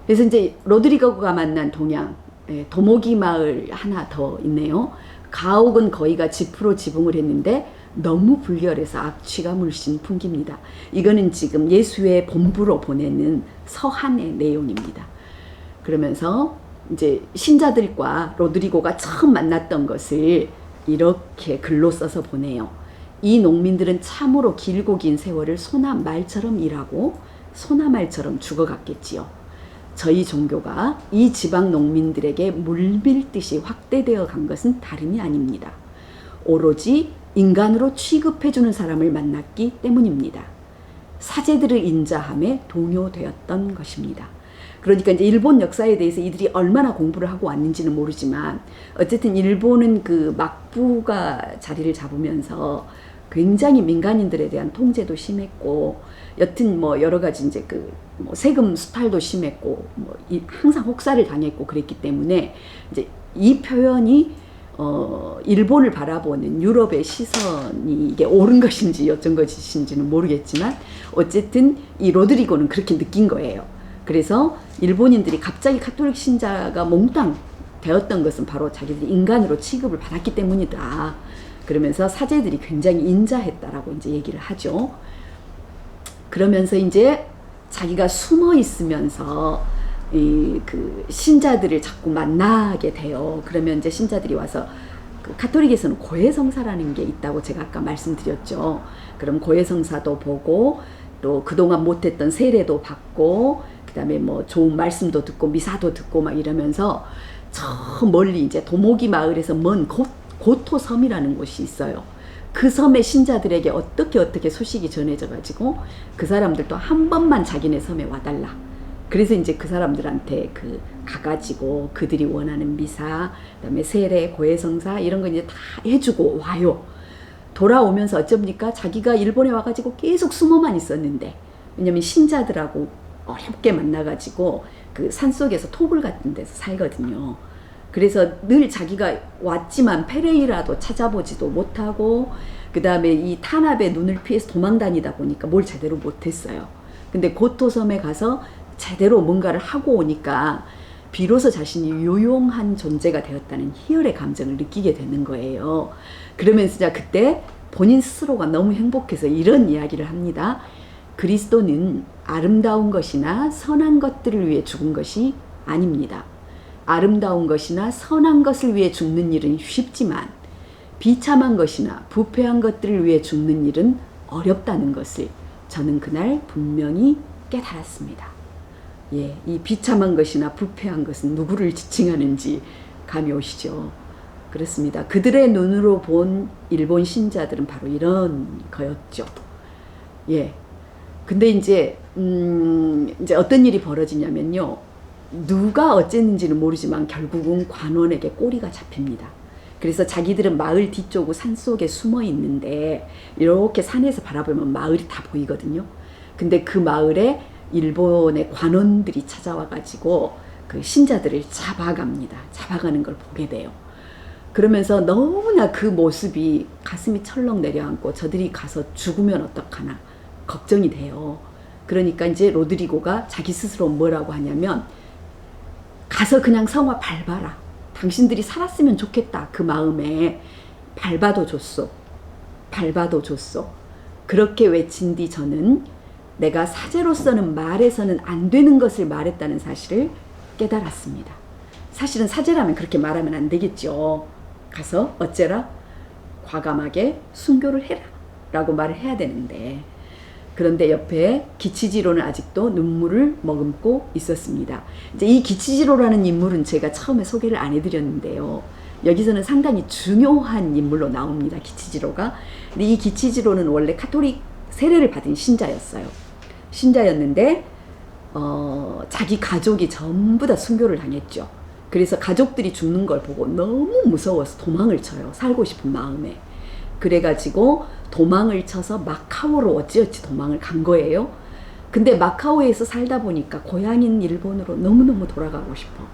그래서 이제 로드리고가 만난 동양, 도모기 마을 하나 더 있네요. 가옥은 거의가 지프로 지붕을 했는데 너무 불결해서 악취가 물씬 풍깁니다. 이거는 지금 예수의 본부로 보내는 서한의 내용입니다. 그러면서 이제 신자들과 로드리고가 처음 만났던 것을 이렇게 글로 써서 보내요. 이 농민들은 참으로 길고 긴 세월을 소나 말처럼 일하고 소나 말처럼 죽어갔겠지요. 저희 종교가 이 지방 농민들에게 물밀듯이 확대되어 간 것은 다름이 아닙니다. 오로지 인간으로 취급해주는 사람을 만났기 때문입니다. 사제들을 인자함에 동요되었던 것입니다. 그러니까 이제 일본 역사에 대해서 이들이 얼마나 공부를 하고 왔는지는 모르지만 어쨌든 일본은 그 막부가 자리를 잡으면서 굉장히 민간인들에 대한 통제도 심했고, 여튼 뭐 여러 가지 이제 뭐 세금 수탈도 심했고, 뭐 항상 혹사를 당했고 그랬기 때문에 이제 이 표현이 일본을 바라보는 유럽의 시선이 이게 옳은 것인지 어쩐 것인지는 모르겠지만 어쨌든 이 로드리고는 그렇게 느낀 거예요. 그래서 일본인들이 갑자기 가톨릭 신자가 몽땅 되었던 것은 바로 자기들이 인간으로 취급을 받았기 때문이다. 그러면서 사제들이 굉장히 인자했다라고 이제 얘기를 하죠. 그러면서 이제 자기가 숨어 있으면서 그 신자들을 자꾸 만나게 돼요. 그러면 이제 신자들이 와서 그 가톨릭에서는 고해성사라는 게 있다고 제가 아까 말씀드렸죠. 그럼 고해성사도 보고 또 그동안 못했던 세례도 받고 그다음에 뭐 좋은 말씀도 듣고 미사도 듣고 막 이러면서 저 멀리 이제 도모기 마을에서 먼 고토섬이라는 곳이 있어요. 그 섬의 신자들에게 어떻게 소식이 전해져 가지고 그 사람들도 한 번만 자기네 섬에 와달라. 그래서 이제 그 사람들한테 가가지고 그들이 원하는 미사, 그다음에 세례, 고해성사 이런 거 이제 다 해주고 와요. 돌아오면서 어쩝니까? 자기가 일본에 와가지고 계속 숨어만 있었는데, 왜냐면 신자들하고 어렵게 만나가지고 그 산속에서 토굴 같은 데서 살거든요. 그래서 늘 자기가 왔지만 페레이라도 찾아보지도 못하고 그 다음에 이 탄압에 눈을 피해서 도망다니다 보니까 뭘 제대로 못했어요. 근데 고토섬에 가서 제대로 뭔가를 하고 오니까 비로소 자신이 유용한 존재가 되었다는 희열의 감정을 느끼게 되는 거예요. 그러면서 자 그때 본인 스스로가 너무 행복해서 이런 이야기를 합니다. 그리스도는 아름다운 것이나 선한 것들을 위해 죽은 것이 아닙니다. 아름다운 것이나 선한 것을 위해 죽는 일은 쉽지만 비참한 것이나 부패한 것들을 위해 죽는 일은 어렵다는 것을 저는 그날 분명히 깨달았습니다. 예, 이 비참한 것이나 부패한 것은 누구를 지칭하는지 감이 오시죠? 그렇습니다. 그들의 눈으로 본 일본 신자들은 바로 이런 거였죠. 예. 근데 이제 어떤 일이 벌어지냐면요. 누가 어쨌는지는 모르지만 결국은 관원에게 꼬리가 잡힙니다. 그래서 자기들은 마을 뒤쪽 산속에 숨어 있는데 이렇게 산에서 바라보면 마을이 다 보이거든요. 근데 그 마을에 일본의 관원들이 찾아와가지고 그 신자들을 잡아갑니다. 잡아가는 걸 보게 돼요. 그러면서 너무나 그 모습이 가슴이 철렁 내려앉고 저들이 가서 죽으면 어떡하나 걱정이 돼요. 그러니까 이제 로드리고가 자기 스스로 뭐라고 하냐면 가서 그냥 성화 밟아라. 당신들이 살았으면 좋겠다. 그 마음에 밟아도 줬소. 밟아도 줬소. 그렇게 외친 뒤 저는 내가 사제로서는 말해서는 안 되는 것을 말했다는 사실을 깨달았습니다. 사실은 사제라면 그렇게 말하면 안 되겠죠. 가서 어째라? 과감하게 순교를 해라 라고 말을 해야 되는데, 그런데 옆에 기치지로는 아직도 눈물을 머금고 있었습니다. 이제 이 기치지로라는 인물은 제가 처음에 소개를 안 해드렸는데요. 여기서는 상당히 중요한 인물로 나옵니다. 기치지로가. 근데 이 기치지로는 원래 카톨릭 세례를 받은 신자였어요. 신자였는데 자기 가족이 전부 다 순교를 당했죠. 그래서 가족들이 죽는 걸 보고 너무 무서워서 도망을 쳐요. 살고 싶은 마음에. 그래가지고 도망을 쳐서 마카오로 어찌어찌 도망을 간 거예요. 근데 마카오에서 살다 보니까 고향인 일본으로 너무너무 돌아가고 싶어.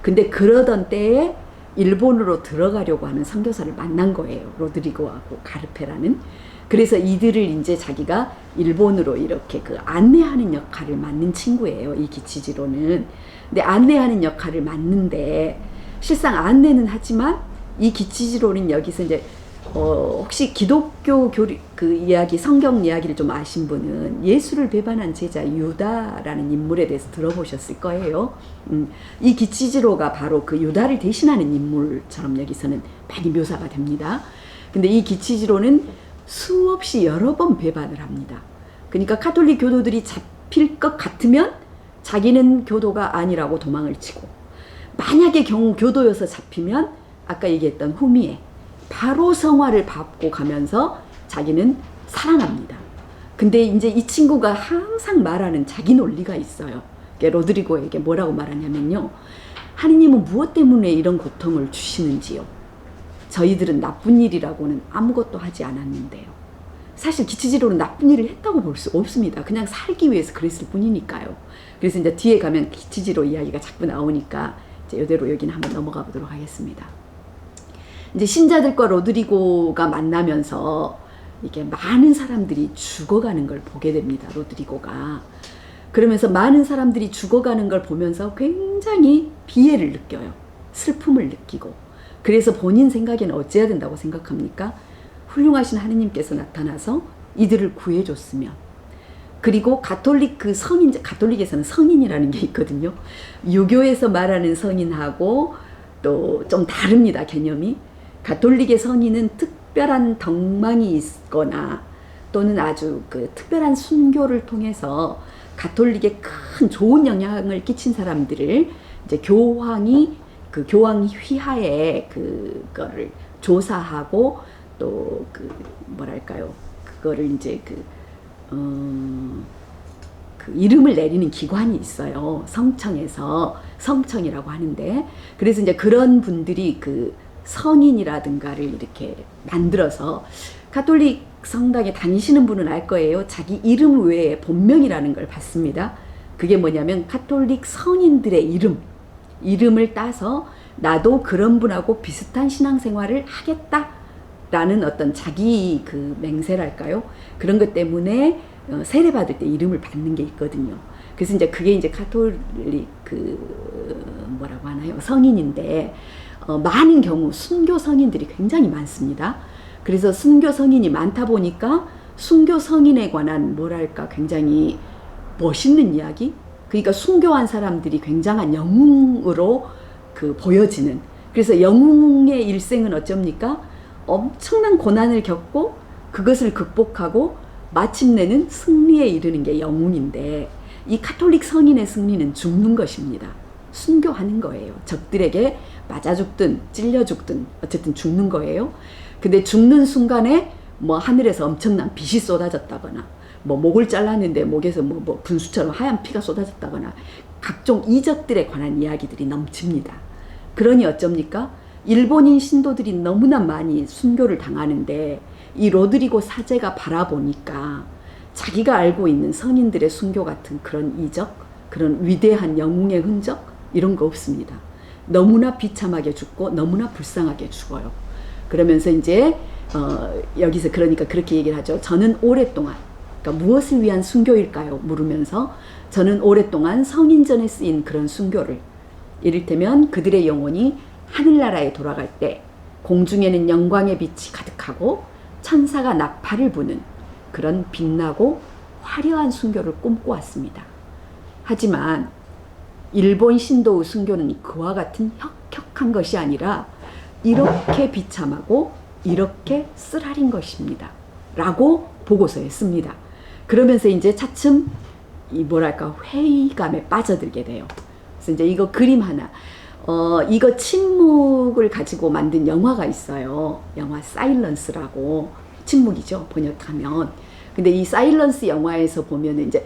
근데 그러던 때에 일본으로 들어가려고 하는 선교사를 만난 거예요. 로드리고하고 가르페라는. 그래서 이들을 이제 자기가 일본으로 이렇게 그 안내하는 역할을 맡는 친구예요. 이 기치지로는. 근데 안내하는 역할을 맡는데 실상 안내는 하지만 이 기치지로는 여기서 이제 혹시 기독교 그 이야기, 성경 이야기를 좀 아신 분은 예수를 배반한 제자 유다라는 인물에 대해서 들어보셨을 거예요. 이 기치지로가 바로 그 유다를 대신하는 인물처럼 여기서는 많이 묘사가 됩니다. 근데 이 기치지로는 수없이 여러 번 배반을 합니다. 그러니까 가톨릭 교도들이 잡힐 것 같으면 자기는 교도가 아니라고 도망을 치고, 만약에 경우 교도여서 잡히면 아까 얘기했던 후미에 바로 성화를 받고 가면서 자기는 살아납니다. 근데 이제 이 친구가 항상 말하는 자기 논리가 있어요. 로드리고에게 뭐라고 말하냐면요. 하느님은 무엇 때문에 이런 고통을 주시는지요. 저희들은 나쁜 일이라고는 아무것도 하지 않았는데요. 사실 기치지로는 나쁜 일을 했다고 볼 수 없습니다. 그냥 살기 위해서 그랬을 뿐이니까요. 그래서 이제 뒤에 가면 기치지로 이야기가 자꾸 나오니까 이제 이대로 여기는 한번 넘어가 보도록 하겠습니다. 이제 신자들과 로드리고가 만나면서 이게 많은 사람들이 죽어가는 걸 보게 됩니다. 로드리고가. 그러면서 많은 사람들이 죽어가는 걸 보면서 굉장히 비애를 느껴요. 슬픔을 느끼고. 그래서 본인 생각에는 어찌해야 된다고 생각합니까? 훌륭하신 하느님께서 나타나서 이들을 구해줬으면. 그리고 가톨릭 그 성인, 가톨릭에서는 성인이라는 게 있거든요. 유교에서 말하는 성인하고 또 좀 다릅니다, 개념이. 가톨릭의 성인은 특별한 덕망이 있거나 또는 아주 그 특별한 순교를 통해서 가톨릭에 큰 좋은 영향을 끼친 사람들을 이제 교황이 그 교황 휘하에 그거를 조사하고 또 그 뭐랄까요, 그거를 이제 그 이름을 내리는 기관이 있어요. 성청에서, 성청이라고 하는데, 그래서 이제 그런 분들이 그 성인이라든가를 이렇게 만들어서, 가톨릭 성당에 다니시는 분은 알 거예요. 자기 이름 외에 본명이라는 걸 받습니다. 그게 뭐냐면 가톨릭 성인들의 이름을 따서 나도 그런 분하고 비슷한 신앙생활을 하겠다라는 어떤 자기 그 맹세랄까요? 그런 것 때문에 세례받을 때 이름을 받는 게 있거든요. 그래서 이제 그게 이제 가톨릭 뭐라고 하나요? 성인인데, 많은 경우 순교 성인들이 굉장히 많습니다. 그래서 순교 성인이 많다 보니까 순교 성인에 관한 뭐랄까 굉장히 멋있는 이야기? 그러니까 순교한 사람들이 굉장한 영웅으로 보여지는. 그래서 영웅의 일생은 어쩝니까? 엄청난 고난을 겪고 그것을 극복하고 마침내는 승리에 이르는 게 영웅인데, 이 가톨릭 성인의 승리는 죽는 것입니다. 순교하는 거예요. 적들에게 맞아 죽든 찔려 죽든 어쨌든 죽는 거예요. 근데 죽는 순간에 뭐 하늘에서 엄청난 빛이 쏟아졌다거나, 뭐 목을 잘랐는데 목에서 뭐 분수처럼 하얀 피가 쏟아졌다거나, 각종 이적들에 관한 이야기들이 넘칩니다. 그러니 어쩝니까? 일본인 신도들이 너무나 많이 순교를 당하는데, 이 로드리고 사제가 바라보니까 자기가 알고 있는 성인들의 순교 같은 그런 이적, 그런 위대한 영웅의 흔적, 이런 거 없습니다. 너무나 비참하게 죽고 너무나 불쌍하게 죽어요. 그러면서 이제 여기서 그러니까 그렇게 얘기를 하죠. 저는 오랫동안, 그러니까 무엇을 위한 순교일까요? 물으면서 저는 오랫동안 성인전에 쓰인 그런 순교를, 이를테면 그들의 영혼이 하늘나라에 돌아갈 때 공중에는 영광의 빛이 가득하고 천사가 나팔을 부는 그런 빛나고 화려한 순교를 꿈꿔왔습니다. 하지만 일본 신도의 순교는 그와 같은 혁혁한 것이 아니라 이렇게 비참하고 이렇게 쓰라린 것입니다. 라고 보고서에 씁니다. 그러면서 이제 차츰 이 뭐랄까 회의감에 빠져들게 돼요. 그래서 이제 이거 그림 하나, 이거 침묵을 가지고 만든 영화가 있어요. 영화 사일런스라고, 침묵이죠, 번역하면. 근데 이 사일런스 영화에서 보면은 이제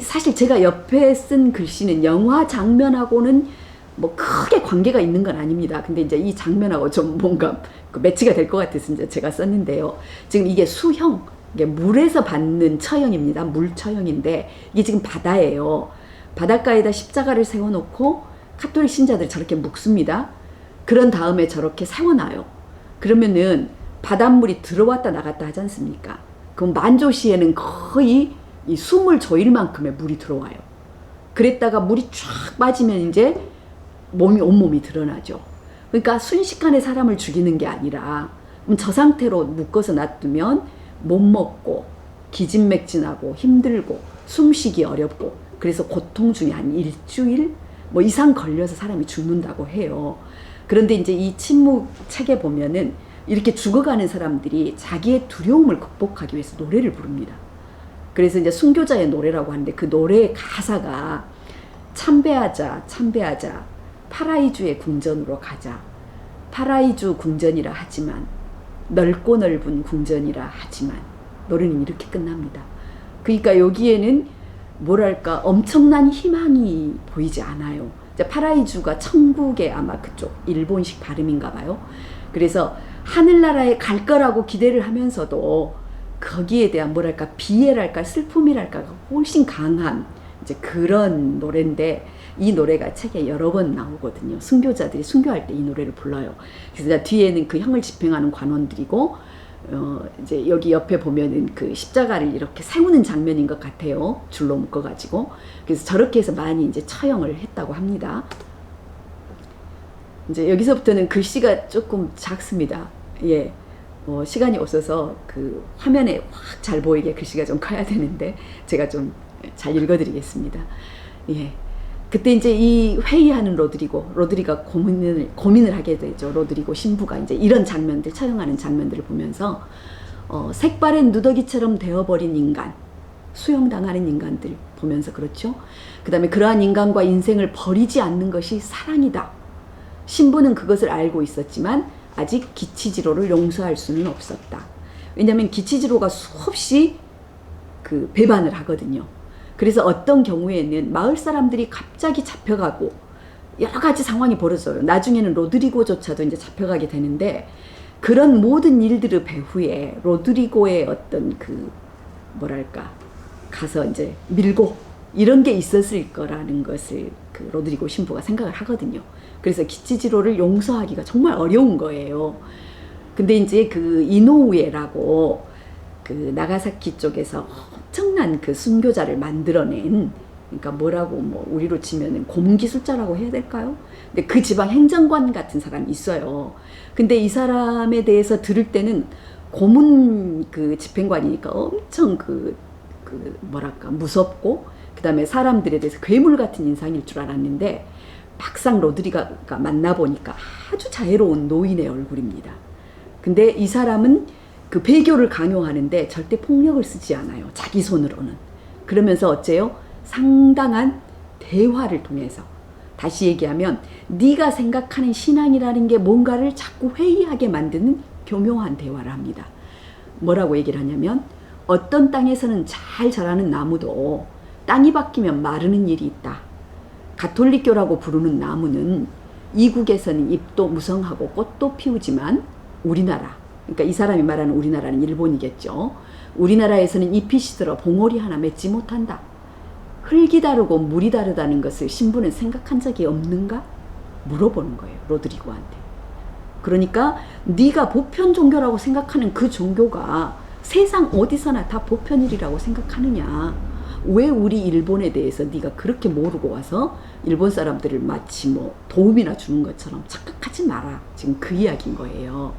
사실 제가 옆에 쓴 글씨는 영화 장면하고는 뭐 크게 관계가 있는 건 아닙니다. 근데 이제 이 장면하고 좀 뭔가 매치가 될 것 같아서 이제 제가 썼는데요. 지금 이게 수형, 이게 물에서 받는 처형입니다. 물 처형인데 이게 지금 바다예요. 바닷가에다 십자가를 세워놓고 가톨릭 신자들이 저렇게 묵습니다. 그런 다음에 저렇게 세워놔요. 그러면은 바닷물이 들어왔다 나갔다 하지 않습니까? 그 만조시에는 거의 이 숨을 조일 만큼의 물이 들어와요. 그랬다가 물이 쫙 빠지면 이제 온몸이 드러나죠. 그러니까 순식간에 사람을 죽이는 게 아니라 저 상태로 묶어서 놔두면 못 먹고 기진맥진하고 힘들고 숨쉬기 어렵고 그래서 고통 중에 한 일주일 뭐 이상 걸려서 사람이 죽는다고 해요. 그런데 이제 이 침묵 책에 보면은 이렇게 죽어가는 사람들이 자기의 두려움을 극복하기 위해서 노래를 부릅니다. 그래서 이제 순교자의 노래라고 하는데 그 노래의 가사가 참배하자 참배하자 파라이주의 궁전으로 가자. 파라이주 궁전이라 하지만 넓고 넓은 궁전이라 하지만 노래는 이렇게 끝납니다. 그러니까 여기에는 뭐랄까 엄청난 희망이 보이지 않아요. 파라이주가 천국의 아마 그쪽 일본식 발음인가 봐요. 그래서 하늘나라에 갈 거라고 기대를 하면서도 거기에 대한 뭐랄까 비애랄까 슬픔이랄까 훨씬 강한 이제 그런 노래인데 이 노래가 책에 여러 번 나오거든요. 순교자들이 순교할 때 이 노래를 불러요. 그래서 뒤에는 그 형을 집행하는 관원들이고 이제 여기 옆에 보면은 그 십자가를 이렇게 세우는 장면인 것 같아요. 줄로 묶어가지고. 그래서 저렇게 해서 많이 이제 처형을 했다고 합니다. 이제 여기서부터는 글씨가 조금 작습니다. 예. 시간이 없어서 그 화면에 확 잘 보이게 글씨가 좀 커야 되는데 제가 좀 잘 읽어드리겠습니다. 예. 그때 이제 이 회의하는 로드리가 고민을 하게 되죠. 로드리고 신부가 이제 이런 장면들, 촬영하는 장면들을 보면서 색바랜 누더기처럼 되어버린 인간, 수용당하는 인간들 보면서 그렇죠. 그 다음에 그러한 인간과 인생을 버리지 않는 것이 사랑이다. 신부는 그것을 알고 있었지만 아직 기치지로를 용서할 수는 없었다. 왜냐하면 기치지로가 수없이 그 배반을 하거든요. 그래서 어떤 경우에는 마을 사람들이 갑자기 잡혀가고 여러 가지 상황이 벌어져요. 나중에는 로드리고조차도 이제 잡혀가게 되는데 그런 모든 일들의 배후에 로드리고의 어떤 그 뭐랄까 가서 이제 밀고 이런 게 있었을 거라는 것을 그 로드리고 신부가 생각을 하거든요. 그래서 기치지로를 용서하기가 정말 어려운 거예요. 근데 이제 그 이노우에라고 그 나가사키 쪽에서 엄청난 그 순교자를 만들어낸, 그러니까 뭐라고 뭐 우리로 치면은 고문기술자라고 해야 될까요? 근데 그 지방 행정관 같은 사람이 있어요. 근데 이 사람에 대해서 들을 때는 고문 그 집행관이니까 엄청 그 뭐랄까 무섭고 그다음에 사람들에 대해서 괴물 같은 인상일 줄 알았는데 막상 로드리가가 만나보니까 아주 자애로운 노인의 얼굴입니다. 근데 이 사람은 그 배교를 강요하는데 절대 폭력을 쓰지 않아요. 자기 손으로는. 그러면서 어째요? 상당한 대화를 통해서 다시 얘기하면 네가 생각하는 신앙이라는 게 뭔가를 자꾸 회의하게 만드는 교묘한 대화를 합니다. 뭐라고 얘기를 하냐면 어떤 땅에서는 잘 자라는 나무도 땅이 바뀌면 마르는 일이 있다. 가톨릭교라고 부르는 나무는 이국에서는 잎도 무성하고 꽃도 피우지만 우리나라, 그러니까 이 사람이 말하는 우리나라는 일본이겠죠. 우리나라에서는 잎이 시들어 봉오리 하나 맺지 못한다. 흙이 다르고 물이 다르다는 것을 신부는 생각한 적이 없는가? 물어보는 거예요. 로드리고한테. 그러니까 네가 보편 종교라고 생각하는 그 종교가 세상 어디서나 다 보편일이라고 생각하느냐. 왜 우리 일본에 대해서 네가 그렇게 모르고 와서 일본 사람들을 마치 뭐 도움이나 주는 것처럼 착각하지 마라. 지금 그 이야기인 거예요.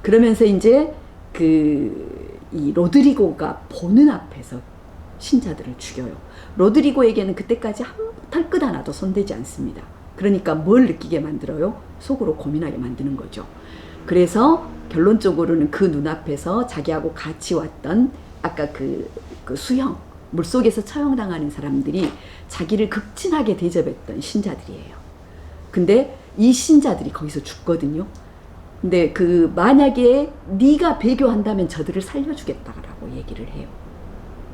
그러면서 이제 이 로드리고가 보는 앞에서 신자들을 죽여요. 로드리고에게는 그때까지 한 털끝 하나도 손대지 않습니다. 그러니까 뭘 느끼게 만들어요? 속으로 고민하게 만드는 거죠. 그래서 결론적으로는 그 눈앞에서 자기하고 같이 왔던 아까 그 수형, 물속에서 처형당하는 사람들이 자기를 극진하게 대접했던 신자들이에요. 근데 이 신자들이 거기서 죽거든요. 근데 만약에 네가 배교한다면 저들을 살려주겠다라고 얘기를 해요.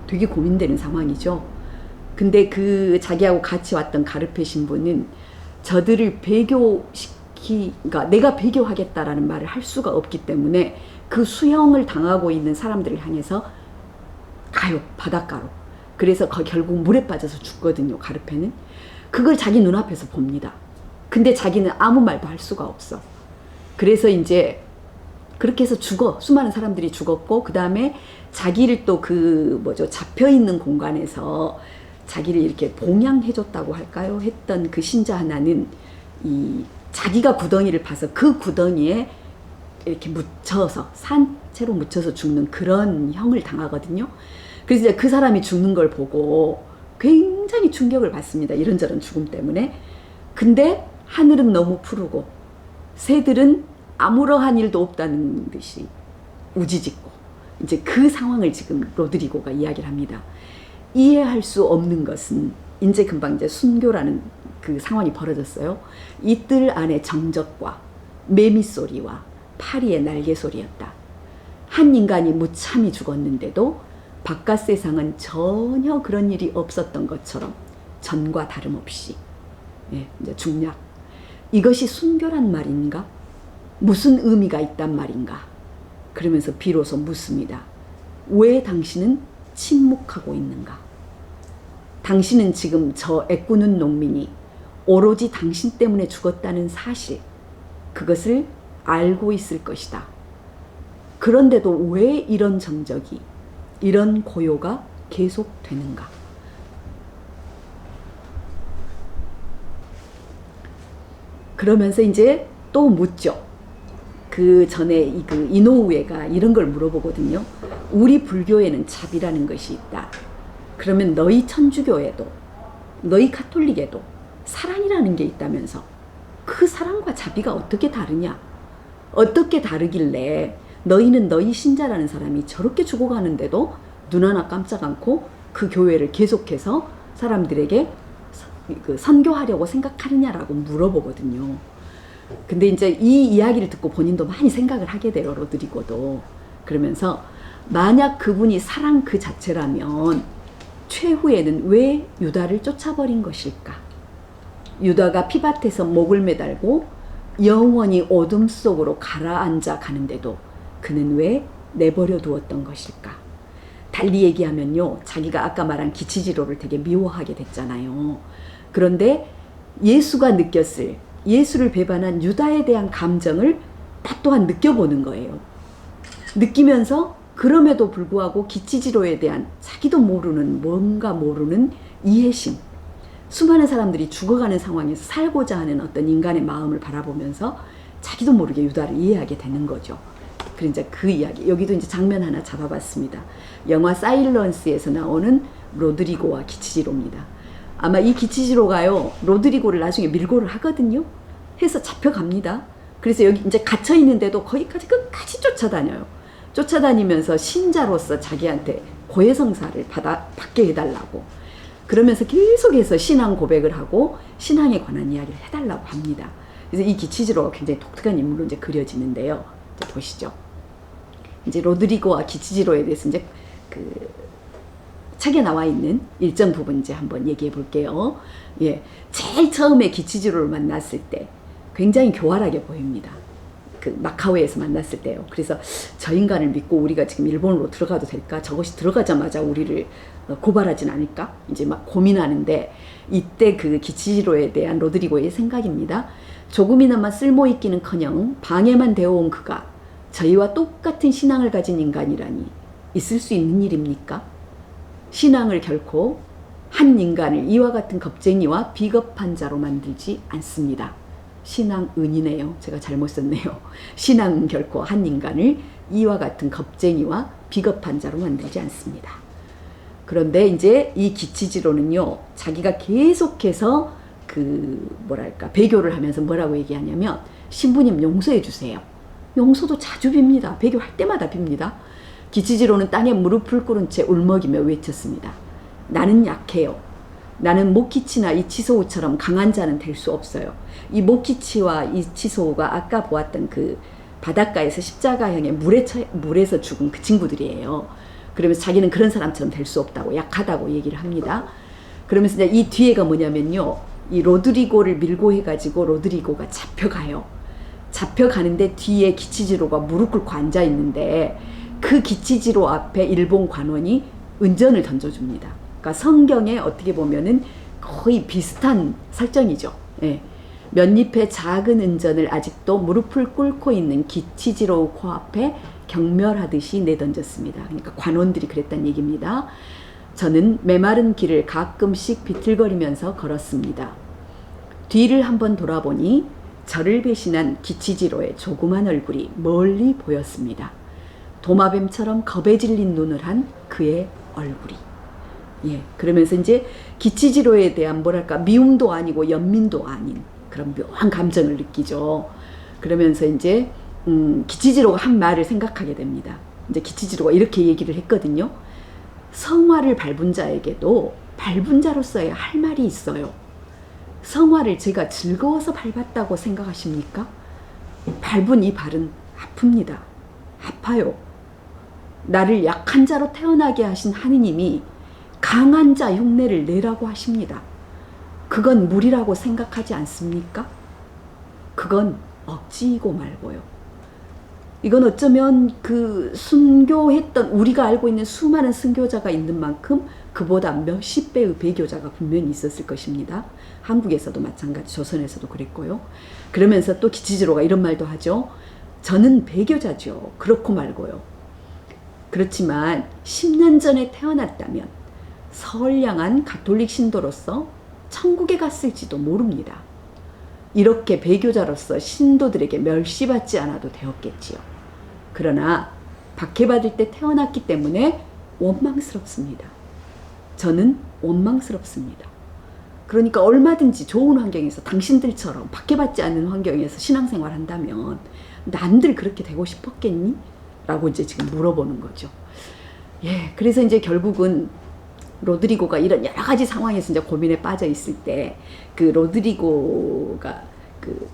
되게 고민되는 상황이죠. 근데 자기하고 같이 왔던 가르페 신부는 저들을 그러니까 내가 배교하겠다라는 말을 할 수가 없기 때문에 그 수형을 당하고 있는 사람들을 향해서 가요, 바닷가로. 그래서 결국 물에 빠져서 죽거든요, 가르페는. 그걸 자기 눈앞에서 봅니다. 근데 자기는 아무 말도 할 수가 없어. 그래서 이제 그렇게 해서 수많은 사람들이 죽었고, 그 다음에 자기를 또 잡혀있는 공간에서 자기를 이렇게 봉양해줬다고 할까요? 했던 그 신자 하나는 자기가 구덩이를 파서 그 구덩이에 이렇게 묻혀서, 산채로 묻혀서 죽는 그런 형을 당하거든요. 그래서 이제 그 사람이 죽는 걸 보고 굉장히 충격을 받습니다. 이런저런 죽음 때문에. 근데 하늘은 너무 푸르고 새들은 아무러한 일도 없다는 듯이 우지짓고, 이제 그 상황을 지금 로드리고가 이야기를 합니다. 이해할 수 없는 것은 이제 금방 이제 순교라는 그 상황이 벌어졌어요. 이 뜰 안에 정적과 매미 소리와 파리의 날개 소리였다. 한 인간이 무참히 죽었는데도 바깥 세상은 전혀 그런 일이 없었던 것처럼 전과 다름없이, 이제 중략. 이것이 순교란 말인가? 무슨 의미가 있단 말인가? 그러면서 비로소 묻습니다. 왜 당신은 침묵하고 있는가? 당신은 지금 저 애꾸는 농민이 오로지 당신 때문에 죽었다는 사실, 그것을 알고 있을 것이다. 그런데도 왜 이런 정적이, 이런 고요가 계속되는가? 그러면서 이제 또 묻죠. 그 전에 그 이노우에가 이런 걸 물어보거든요. 우리 불교에는 자비라는 것이 있다. 그러면 너희 천주교에도, 너희 가톨릭에도 사랑이라는 게 있다면서 그 사랑과 자비가 어떻게 다르냐? 어떻게 다르길래 너희는 너희 신자라는 사람이 저렇게 죽어가는데도 눈 하나 깜짝 않고 그 교회를 계속해서 사람들에게 선교하려고 생각하느냐라고 물어보거든요. 근데 이제 이 이야기를 듣고 본인도 많이 생각을 하게 돼요, 로드리고도. 그러면서 만약 그분이 사랑 그 자체라면 최후에는 왜 유다를 쫓아버린 것일까? 유다가 피밭에서 목을 매달고 영원히 어둠 속으로 가라앉아 가는데도 그는 왜 내버려 두었던 것일까? 달리 얘기하면요, 자기가 아까 말한 기치지로를 되게 미워하게 됐잖아요. 그런데 예수가 느꼈을, 예수를 배반한 유다에 대한 감정을 나 또한 느껴보는 거예요. 느끼면서 그럼에도 불구하고 기치지로에 대한 자기도 모르는, 뭔가 모르는 이해심, 수많은 사람들이 죽어가는 상황에서 살고자 하는 어떤 인간의 마음을 바라보면서 자기도 모르게 유다를 이해하게 되는 거죠. 그리고 이제 그 이야기, 여기도 이제 장면 하나 잡아봤습니다. 영화 사일런스에서 나오는 로드리고와 기치지로입니다. 아마 이 기치지로가요, 로드리고를 나중에 밀고를 하거든요. 해서 잡혀갑니다. 그래서 여기 이제 갇혀 있는데도 거기까지 끝까지 쫓아다녀요. 쫓아다니면서 신자로서 자기한테 고해성사를 받게 해달라고. 그러면서 계속해서 신앙 고백을 하고 신앙에 관한 이야기를 해달라고 합니다. 그래서 이 기치지로가 굉장히 독특한 인물로 이제 그려지는데요. 이제 보시죠. 이제 로드리고와 기치지로에 대해서 이제 그 책에 나와 있는 일정 부분 이제 한번 얘기해 볼게요. 예, 제일 처음에 기치지로를 만났을 때 굉장히 교활하게 보입니다. 그 마카오에서 만났을 때요. 그래서 저 인간을 믿고 우리가 지금 일본으로 들어가도 될까? 저것이 들어가자마자 우리를 고발하진 않을까? 이제 막 고민하는데, 이때 그 기치지로에 대한 로드리고의 생각입니다. 조금이나마 쓸모있기는커녕 방해만 되어온 그가 저희와 똑같은 신앙을 가진 인간이라니 있을 수 있는 일입니까? 신앙을 결코 한 인간을 이와 같은 겁쟁이와 비겁한 자로 만들지 않습니다. 신앙은이네요. 제가 잘못 썼네요. 신앙은 결코 한 인간을 이와 같은 겁쟁이와 비겁한 자로 만들지 않습니다. 그런데 이제 이 기치지로는요, 자기가 계속해서 배교를 하면서 뭐라고 얘기하냐면, 신부님 용서해 주세요. 용서도 자주 빕니다. 배교할 때마다 빕니다. 기치지로는 땅에 무릎을 꿇은 채 울먹이며 외쳤습니다. 나는 약해요. 나는 모키치나 이치소우처럼 강한 자는 될 수 없어요. 이 모키치와 이치소우가 아까 보았던 그 바닷가에서 십자가형의 물에서 죽은 그 친구들이에요. 그러면서 자기는 그런 사람처럼 될 수 없다고, 약하다고 얘기를 합니다. 그러면서 이제 이 뒤에가 뭐냐면요, 이 로드리고를 밀고 해가지고 로드리고가 잡혀가요. 잡혀가는데 뒤에 기치지로가 무릎 꿇고 앉아 있는데, 그 기치지로 앞에 일본 관원이 은전을 던져줍니다. 그러니까 성경에 어떻게 보면은 거의 비슷한 설정이죠. 예. 몇 잎의 작은 은전을 아직도 무릎을 꿇고 있는 기치지로 코앞에 경멸하듯이 내던졌습니다. 그러니까 관원들이 그랬다는 얘기입니다. 저는 메마른 길을 가끔씩 비틀거리면서 걸었습니다. 뒤를 한번 돌아보니 저를 배신한 기치지로의 조그만 얼굴이 멀리 보였습니다. 도마뱀처럼 겁에 질린 눈을 한 그의 얼굴이. 예, 그러면서 이제 기치지로에 대한 뭐랄까 미움도 아니고 연민도 아닌 그런 묘한 감정을 느끼죠. 그러면서 이제 기치지로가 한 말을 생각하게 됩니다. 이제 기치지로가 이렇게 얘기를 했거든요. 성화를 밟은 자에게도 밟은 자로서의 할 말이 있어요. 성화를 제가 즐거워서 밟았다고 생각하십니까? 밟은 이 발은 아픕니다. 아파요. 나를 약한 자로 태어나게 하신 하느님이 강한 자 흉내를 내라고 하십니다. 그건 무리라고 생각하지 않습니까? 그건 억지이고 말고요. 이건 어쩌면 그 순교했던 우리가 알고 있는 수많은 순교자가 있는 만큼 그보다 몇십 배의 배교자가 분명히 있었을 것입니다. 한국에서도 마찬가지, 조선에서도 그랬고요. 그러면서 또 기치지로가 이런 말도 하죠. 저는 배교자죠. 그렇고 말고요. 그렇지만 10년 전에 태어났다면 선량한 가톨릭 신도로서 천국에 갔을지도 모릅니다. 이렇게 배교자로서 신도들에게 멸시받지 않아도 되었겠지요. 그러나 박해받을 때 태어났기 때문에 원망스럽습니다. 저는 원망스럽습니다. 그러니까 얼마든지 좋은 환경에서 당신들처럼 박해받지 않는 환경에서 신앙생활 한다면 난들 그렇게 되고 싶었겠니? 라고 이제 지금 물어보는 거죠. 예, 그래서 이제 결국은 로드리고가 이런 여러 가지 상황에서 이제 고민에 빠져 있을 때 그 로드리고가 그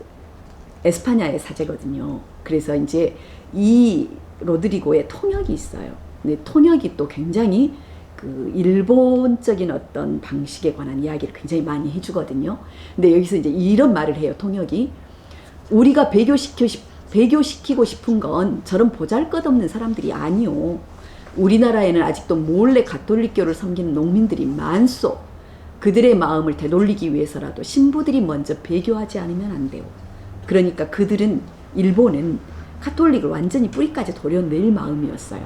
에스파냐의 사제거든요. 그래서 이제 이 로드리고의 통역이 있어요. 근데 통역이 또 굉장히 그 일본적인 어떤 방식에 관한 이야기를 굉장히 많이 해주거든요. 근데 여기서 이제 이런 말을 해요. 통역이 우리가 배교시키고 싶은 건 저런 보잘것없는 사람들이 아니요. 우리나라에는 아직도 몰래 가톨릭교를 섬기는 농민들이 많소. 그들의 마음을 되돌리기 위해서라도 신부들이 먼저 배교하지 않으면 안 돼요. 그러니까 그들은 일본은 가톨릭을 완전히 뿌리까지 도려낼 마음이었어요.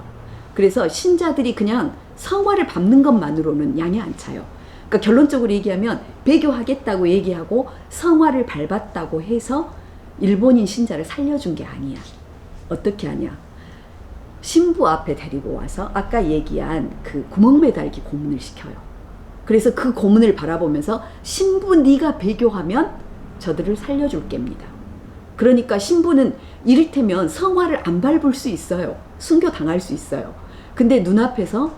그래서 신자들이 그냥 성화를 밟는 것만으로는 양이 안 차요. 그러니까 결론적으로 얘기하면 배교하겠다고 얘기하고 성화를 밟았다고 해서 일본인 신자를 살려준 게 아니야. 어떻게 하냐? 신부 앞에 데리고 와서 아까 얘기한 그 구멍 매달기 고문을 시켜요. 그래서 그 고문을 바라보면서 신부 네가 배교하면 저들을 살려줄 겁니다. 그러니까 신부는 이를테면 성화를 안 밟을 수 있어요. 순교 당할 수 있어요. 근데 눈앞에서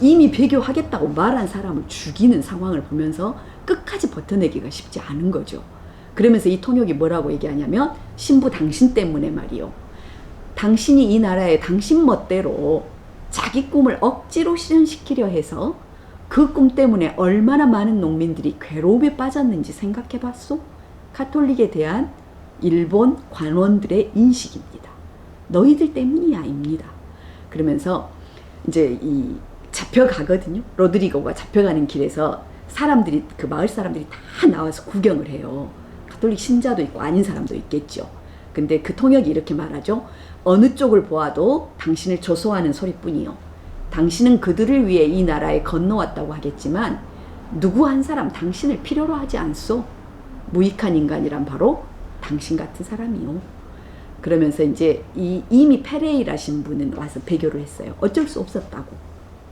이미 배교하겠다고 말한 사람을 죽이는 상황을 보면서 끝까지 버텨내기가 쉽지 않은 거죠. 그러면서 이 통역이 뭐라고 얘기하냐면 신부 당신 때문에 말이요. 당신이 이 나라에 당신 멋대로 자기 꿈을 억지로 실현시키려 해서 그 꿈 때문에 얼마나 많은 농민들이 괴로움에 빠졌는지 생각해 봤소? 가톨릭에 대한 일본 관원들의 인식입니다. 너희들 때문이 아닙니다. 그러면서 이제 이 잡혀가거든요. 로드리고가 잡혀가는 길에서 사람들이 그 마을 사람들이 다 나와서 구경을 해요. 가톨릭 신자도 있고 아닌 사람도 있겠죠. 근데 그 통역이 이렇게 말하죠. 어느 쪽을 보아도 당신을 조소하는 소리뿐이요. 당신은 그들을 위해 이 나라에 건너왔다고 하겠지만 누구 한 사람 당신을 필요로 하지 않소. 무익한 인간이란 바로 당신 같은 사람이요. 그러면서 이제 이미 페레이라 신부는 와서 배교를 했어요. 어쩔 수 없었다고.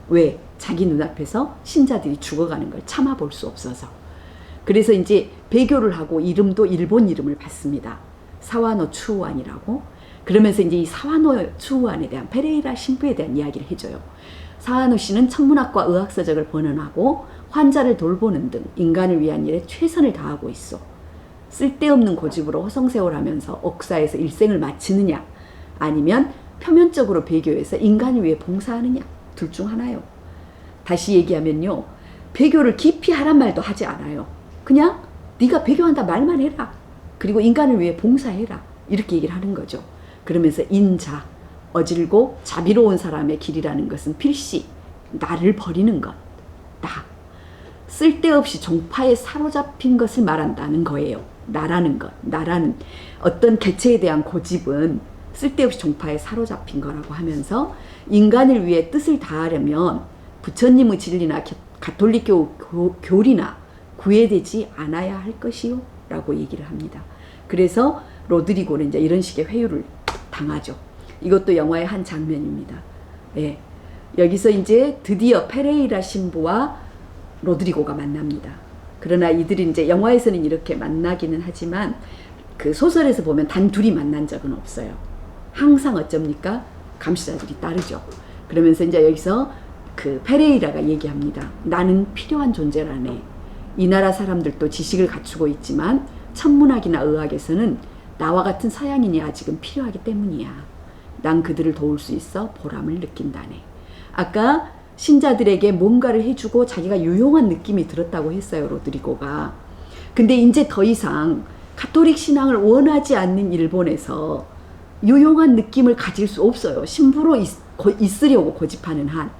왜? 자기 눈앞에서 신자들이 죽어가는 걸 참아볼 수 없어서. 그래서 이제 배교를 하고 이름도 일본 이름을 받습니다. 사와노 추우안이라고. 그러면서 이제 이 사와노 추우안에 대한 페레이라 신부에 대한 이야기를 해줘요. 사와노 씨는 천문학과 의학서적을 번원하고 환자를 돌보는 등 인간을 위한 일에 최선을 다하고 있어. 쓸데없는 고집으로 허송세월하면서 억사에서 일생을 마치느냐 아니면 표면적으로 배교해서 인간을 위해 봉사하느냐 둘 중 하나요. 다시 얘기하면요. 배교를 깊이 하란 말도 하지 않아요. 그냥 네가 배교한다 말만 해라. 그리고 인간을 위해 봉사해라. 이렇게 얘기를 하는 거죠. 그러면서 인자, 어질고 자비로운 사람의 길이라는 것은 필시 나를 버리는 것. 나. 쓸데없이 종파에 사로잡힌 것을 말한다는 거예요. 나라는 것, 나라는 어떤 개체에 대한 고집은 쓸데없이 종파에 사로잡힌 거라고 하면서 인간을 위해 뜻을 다하려면 부처님의 진리나 가톨릭교 교리나 구애되지 않아야 할 것이요 라고 얘기를 합니다. 그래서 로드리고는 이제 이런 식의 회유를 당하죠. 이것도 영화의 한 장면입니다. 예. 여기서 이제 드디어 페레이라 신부와 로드리고가 만납니다. 그러나 이들이 이제 영화에서는 이렇게 만나기는 하지만 그 소설에서 보면 단 둘이 만난 적은 없어요. 항상 어쩝니까? 감시자들이 따르죠. 그러면서 이제 여기서 그 페레이라가 얘기합니다. 나는 필요한 존재라네. 이 나라 사람들도 지식을 갖추고 있지만 천문학이나 의학에서는 나와 같은 서양인이 아직은 필요하기 때문이야. 난 그들을 도울 수 있어 보람을 느낀다네. 아까 신자들에게 뭔가를 해주고 자기가 유용한 느낌이 들었다고 했어요, 로드리고가. 근데 이제 더 이상 가톨릭 신앙을 원하지 않는 일본에서 유용한 느낌을 가질 수 없어요. 신부로 있으려고 고집하는 한.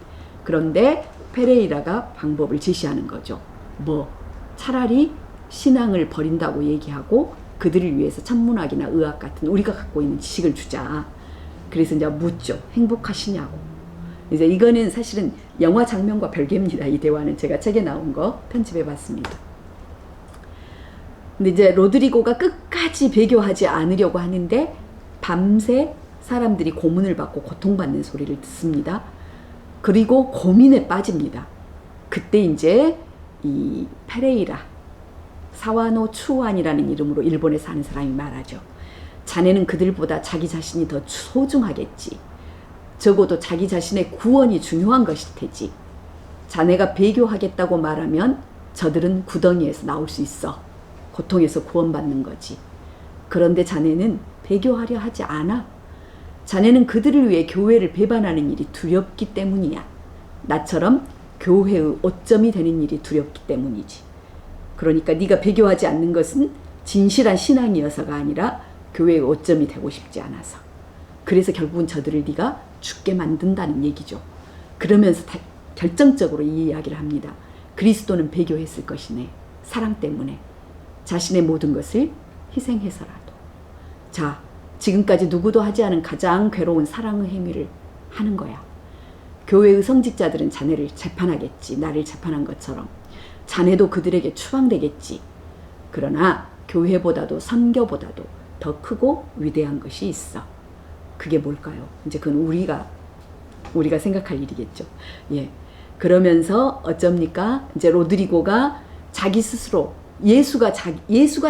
그런데 페레이라가 방법을 제시하는 거죠. 뭐 차라리 신앙을 버린다고 얘기하고 그들을 위해서 천문학이나 의학 같은 우리가 갖고 있는 지식을 주자. 그래서 이제 묻죠. 행복하시냐고. 이제 이거는 사실은 영화 장면과 별개입니다. 이 대화는 제가 책에 나온 거 편집해 봤습니다. 근데 이제 로드리고가 끝까지 배교하지 않으려고 하는데 밤새 사람들이 고문을 받고 고통받는 소리를 듣습니다. 그리고 고민에 빠집니다. 그때 이제 이 페레이라 사와노 추완이라는 이름으로 일본에 사는 사람이 말하죠. 자네는 그들보다 자기 자신이 더 소중하겠지. 적어도 자기 자신의 구원이 중요한 것일 테지. 자네가 배교하겠다고 말하면 저들은 구덩이에서 나올 수 있어. 고통에서 구원받는 거지. 그런데 자네는 배교하려 하지 않아. 자네는 그들을 위해 교회를 배반하는 일이 두렵기 때문이야. 나처럼 교회의 오점이 되는 일이 두렵기 때문이지. 그러니까 네가 배교하지 않는 것은 진실한 신앙이어서가 아니라 교회의 오점이 되고 싶지 않아서. 그래서 결국은 저들을 네가 죽게 만든다는 얘기죠. 그러면서 결정적으로 이 이야기를 합니다. 그리스도는 배교했을 것이네. 사랑 때문에. 자신의 모든 것을 희생해서라도. 자, 지금까지 누구도 하지 않은 가장 괴로운 사랑의 행위를 하는 거야. 교회의 성직자들은 자네를 재판하겠지. 나를 재판한 것처럼. 자네도 그들에게 추방되겠지. 그러나 교회보다도 선교보다도 더 크고 위대한 것이 있어. 그게 뭘까요? 이제 그건 우리가 생각할 일이겠죠. 예. 그러면서 어쩝니까? 이제 로드리고가 자기 스스로 예수가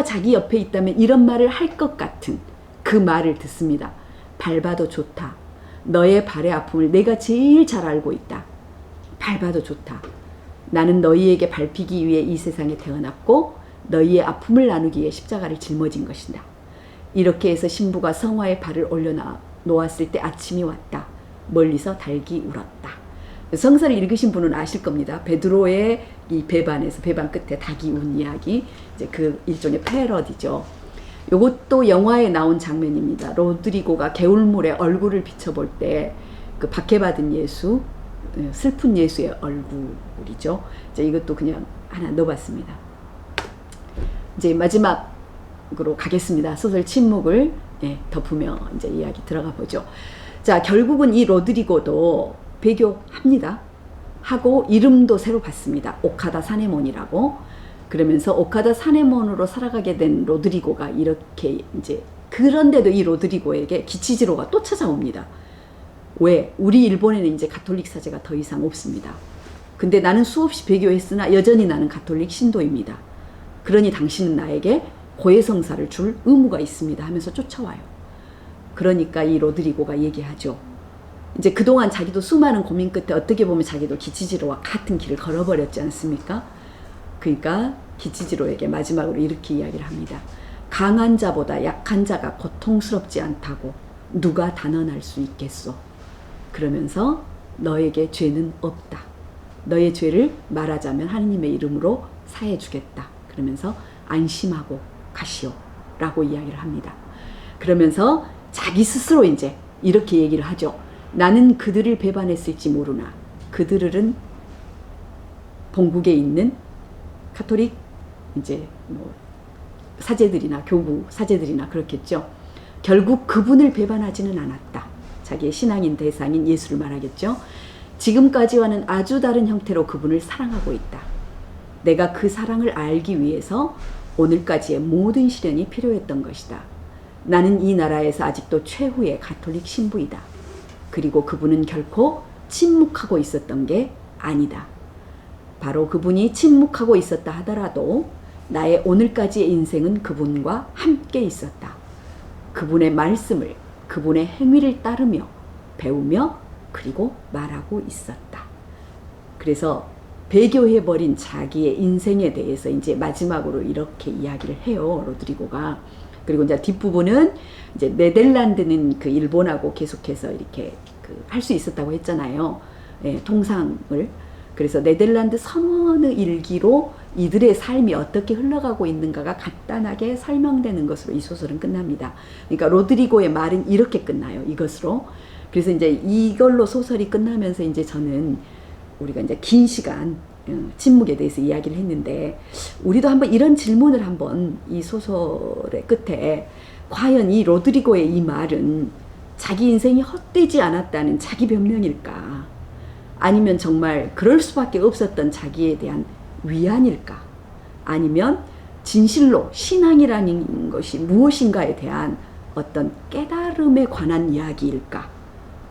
자기 옆에 있다면 이런 말을 할 것 같은 그 말을 듣습니다. 밟아도 좋다. 너의 발의 아픔을 내가 제일 잘 알고 있다. 밟아도 좋다. 나는 너희에게 밟히기 위해 이 세상에 태어났고 너희의 아픔을 나누기 위해 십자가를 짊어진 것이다. 이렇게 해서 신부가 성화에 발을 올려놓았을 때 아침이 왔다. 멀리서 닭이 울었다. 성서를 읽으신 분은 아실 겁니다. 베드로의 이 배반 끝에 닭이 운 이야기, 이제 그 일종의 패러디죠. 이것도 영화에 나온 장면입니다. 로드리고가 개울물에 얼굴을 비춰볼 때 그 박해받은 예수, 슬픈 예수의 얼굴이죠. 이제 이것도 그냥 하나 넣어봤습니다. 이제 마지막으로 가겠습니다. 소설 침묵을 덮으며 이제 이야기 들어가 보죠. 자, 결국은 이 로드리고도 배교합니다. 하고 이름도 새로 받습니다. 오카다 사네몬이라고. 그러면서 오카다 사네몬으로 살아가게 된 로드리고가 이렇게 이제, 그런데도 이 로드리고에게 기치지로가 또 찾아옵니다. 왜? 우리 일본에는 이제 가톨릭 사제가 더 이상 없습니다. 근데 나는 수없이 배교했으나 여전히 나는 가톨릭 신도입니다. 그러니 당신은 나에게 고해성사를 줄 의무가 있습니다 하면서 쫓아와요. 그러니까 이 로드리고가 얘기하죠. 이제 그동안 자기도 수많은 고민 끝에 어떻게 보면 자기도 기치지로와 같은 길을 걸어버렸지 않습니까? 그러니까 기치지로에게 마지막으로 이렇게 이야기를 합니다. 강한 자보다 약한 자가 고통스럽지 않다고 누가 단언할 수 있겠소? 그러면서 너에게 죄는 없다. 너의 죄를 말하자면 하느님의 이름으로 사해 주겠다. 그러면서 안심하고 가시오 라고 이야기를 합니다. 그러면서 자기 스스로 이제 이렇게 얘기를 하죠. 나는 그들을 배반했을지 모르나 그들은 본국에 있는 가톨릭 이제 뭐 사제들이나 교부 사제들이나 그렇겠죠. 결국 그분을 배반하지는 않았다. 자기의 신앙인 대상인 예수를 말하겠죠. 지금까지와는 아주 다른 형태로 그분을 사랑하고 있다. 내가 그 사랑을 알기 위해서 오늘까지의 모든 시련이 필요했던 것이다. 나는 이 나라에서 아직도 최후의 가톨릭 신부이다. 그리고 그분은 결코 침묵하고 있었던 게 아니다. 바로 그분이 침묵하고 있었다 하더라도 나의 오늘까지의 인생은 그분과 함께 있었다. 그분의 말씀을, 그분의 행위를 따르며 배우며 그리고 말하고 있었다. 그래서 배교해버린 자기의 인생에 대해서 이제 마지막으로 이렇게 이야기를 해요, 로드리고가. 그리고 이제 뒷부분은 이제 네덜란드는 그 일본하고 계속해서 이렇게 할 수 있었다고 했잖아요. 예, 통상을. 그래서 네덜란드 선원의 일기로 이들의 삶이 어떻게 흘러가고 있는가가 간단하게 설명되는 것으로 이 소설은 끝납니다. 그러니까 로드리고의 말은 이렇게 끝나요. 이것으로. 그래서 이제 이걸로 소설이 끝나면서 이제 저는 우리가 이제 긴 시간 침묵에 대해서 이야기를 했는데 우리도 한번 이런 질문을 한번 이 소설의 끝에 과연 이 로드리고의 이 말은 자기 인생이 헛되지 않았다는 자기 변명일까? 아니면 정말 그럴 수밖에 없었던 자기에 대한 위안일까? 아니면 진실로 신앙이라는 것이 무엇인가에 대한 어떤 깨달음에 관한 이야기일까?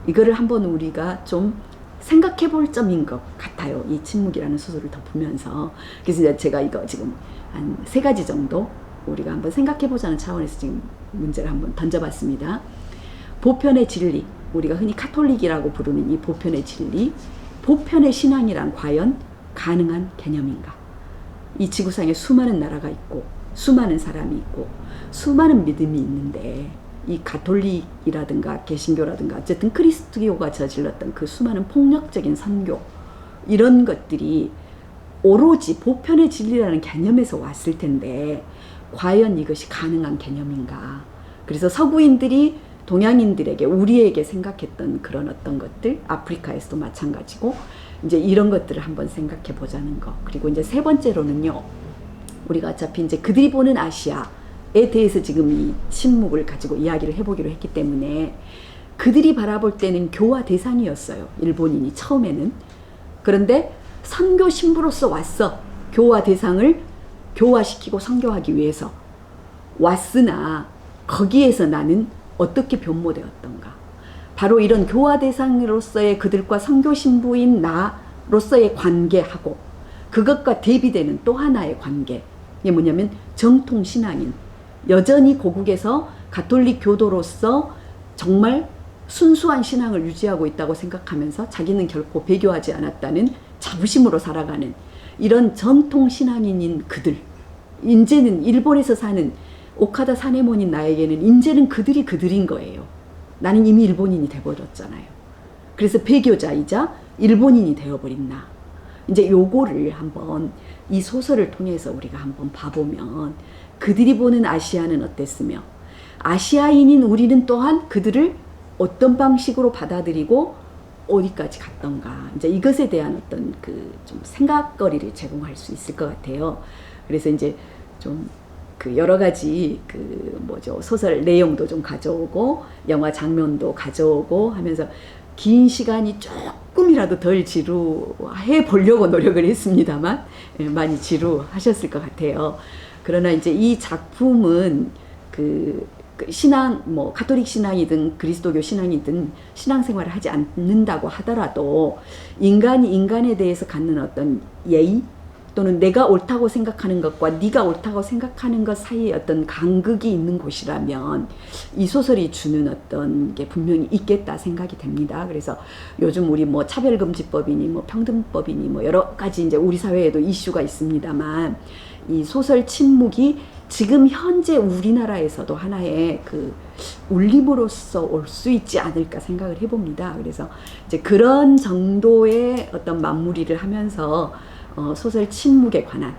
이거를 한번 우리가 좀 생각해 볼 점인 것 같아요. 이 침묵이라는 소설을 덮으면서. 그래서 제가 이거 지금 한 3가지 정도 우리가 한번 생각해 보자는 차원에서 지금 문제를 한번 던져봤습니다. 보편의 진리, 우리가 흔히 카톨릭이라고 부르는 이 보편의 진리, 보편의 신앙이란 과연 가능한 개념인가? 이 지구상에 수많은 나라가 있고 수많은 사람이 있고 수많은 믿음이 있는데 이 가톨릭이라든가 개신교라든가 어쨌든 그리스도교가 저질렀던 그 수많은 폭력적인 선교 이런 것들이 오로지 보편의 진리라는 개념에서 왔을 텐데 과연 이것이 가능한 개념인가? 그래서 서구인들이 동양인들에게 우리에게 생각했던 그런 어떤 것들 아프리카에서도 마찬가지고 이제 이런 것들을 한번 생각해 보자는 거. 그리고 이제 3번째로는요. 우리가 어차피 이제 그들이 보는 아시아에 대해서 지금 이 침묵을 가지고 이야기를 해보기로 했기 때문에 그들이 바라볼 때는 교화 대상이었어요. 일본인이 처음에는. 그런데 선교 신부로서 왔어. 교화 대상을 교화시키고 선교하기 위해서 왔으나 거기에서 나는 어떻게 변모되었던가. 바로 이런 교화 대상으로서의 그들과 선교 신부인 나로서의 관계하고 그것과 대비되는 또 하나의 관계. 이게 뭐냐면 정통 신앙인. 여전히 고국에서 가톨릭 교도로서 정말 순수한 신앙을 유지하고 있다고 생각하면서 자기는 결코 배교하지 않았다는 자부심으로 살아가는 이런 전통 신앙인인 그들. 이제는 일본에서 사는 오카다 사네몬인 나에게는 이제는 그들이 그들인 거예요. 나는 이미 일본인이 돼버렸잖아요. 그래서 배교자이자 일본인이 되어버린 나. 이제 요거를 한번 이 소설을 통해서 우리가 한번 봐보면 그들이 보는 아시아는 어땠으며 아시아인인 우리는 또한 그들을 어떤 방식으로 받아들이고 어디까지 갔던가. 이제 이것에 대한 어떤 그 좀 생각거리를 제공할 수 있을 것 같아요. 그래서 이제 좀 그 여러 가지 그 뭐죠 소설 내용도 좀 가져오고 영화 장면도 가져오고 하면서 긴 시간이 조금이라도 덜 지루해 보려고 노력을 했습니다만 많이 지루하셨을 것 같아요. 그러나 이제 이 작품은 그 신앙 뭐 가톨릭 신앙이든 그리스도교 신앙이든 신앙생활을 하지 않는다고 하더라도 인간이 인간에 대해서 갖는 어떤 예의 또는 내가 옳다고 생각하는 것과 네가 옳다고 생각하는 것 사이에 어떤 간극이 있는 곳이라면 이 소설이 주는 어떤 게 분명히 있겠다 생각이 됩니다. 그래서 요즘 우리 뭐 차별금지법이니 뭐 평등법이니 뭐 여러 가지 이제 우리 사회에도 이슈가 있습니다만 이 소설 침묵이 지금 현재 우리나라에서도 하나의 그 울림으로서 올 수 있지 않을까 생각을 해봅니다. 그래서 이제 그런 정도의 어떤 마무리를 하면서 소설 침묵에 관한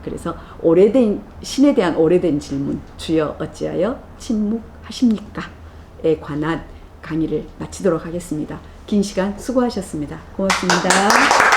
그래서 오래된 신에 대한 오래된 질문 주여 어찌하여 침묵하십니까?에 관한 강의를 마치도록 하겠습니다. 긴 시간 수고하셨습니다. 고맙습니다.